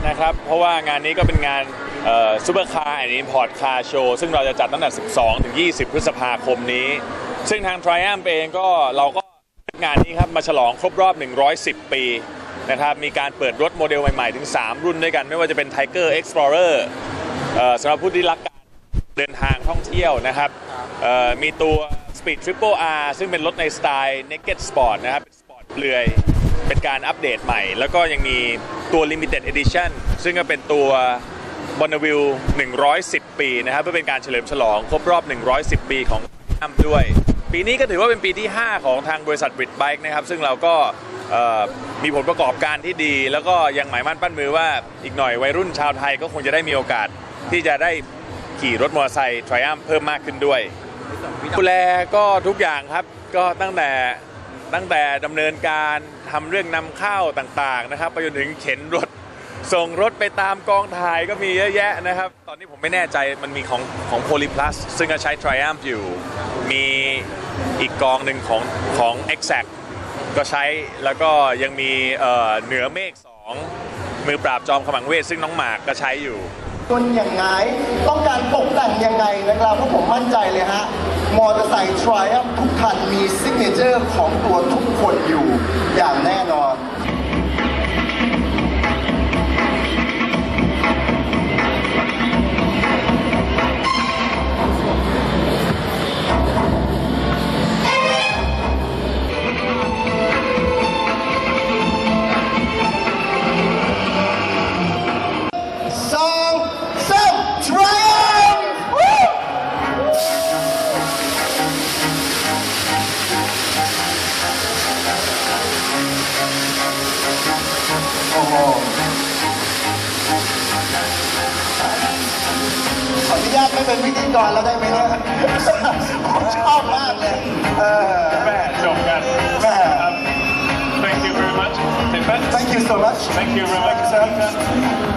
นะครับเพราะว่างานนี้ก็เป็นงานซูเปอร์คาร์แอนด์อิมพอร์ตคาร์โชว์ซึ่งเราจะจัดตั้งแต่12 ถึง 20 พฤษภาคมนี้ซึ่งทาง Triumph เองก็เราก็งานนี้ครับมาฉลองครบรอบ110 ปีนะครับมีการเปิดรถโมเดลใหม่ๆถึง3รุ่นด้วยกันไม่ว่าจะเป็น Tiger Explorer สำหรับผู้ที่รักการเดินทางท่องเที่ยวนะครับมีตัว Speed Triple R ซึ่งเป็นรถในสไตล์ Naked Sport นะครับเป็นสปอร์ตเปลือยเป็นการอัปเดตใหม่แล้วก็ยังมีตัว Limited Edition ซึ่งก็เป็นตัว Bonneville 110 ปีนะครับเพื่อเป็นการเฉลิมฉลองครบรอบ110 ปีของอ้ำด้วยปีนี้ก็ถือว่าเป็นปีที่ 5 ของทางบริษัท Brit Bike นะครับซึ่งเราก็มีผลประกอบการที่ดีแล้วก็ยังหมายมั่นปั้นมือว่าอีกหน่อยวัยรุ่นชาวไทยก็คงจะได้มีโอกาสที่จะได้ขี่รถมอเตอร์ไซค์ Triumph เพิ่มมากขึ้นด้วยดูแลก็ทุกอย่างครับก็ตั้งแต่ดำเนินการทำเรื่องนำเข้าต่างๆนะครับไปจนถึงเข็นรถส่งรถไปตามกองถ่ายก็มีเยอะแยะนะครับตอนนี้ผมไม่แน่ใจมันมีของ Polyplus ซึ่งก็ใช้ Triumph อยู่มีอีกกองหนึ่งของ Exact ก็ใช้แล้วก็ยังมีเหนือเมฆ2มือปราบจอมขมังเวทซึ่งน้องหมากก็ใช้อยู่คนอย่างไงต้องการตกแต่งยังไงนะครับเพราะผมมั่นใจเลยฮะมอเตอร์ไซค์ Triumph ทุกคันมีซิกเนเจอร์ของตัวทุกคนอยู่อย่างแน่นอนขออนุญาตไม่เป็นพิธีกรแล้วได้ไหมเนี่ยผมชอบมากเลยแม่จบกันแม่ Thank you very much Thank you so much Thank you very much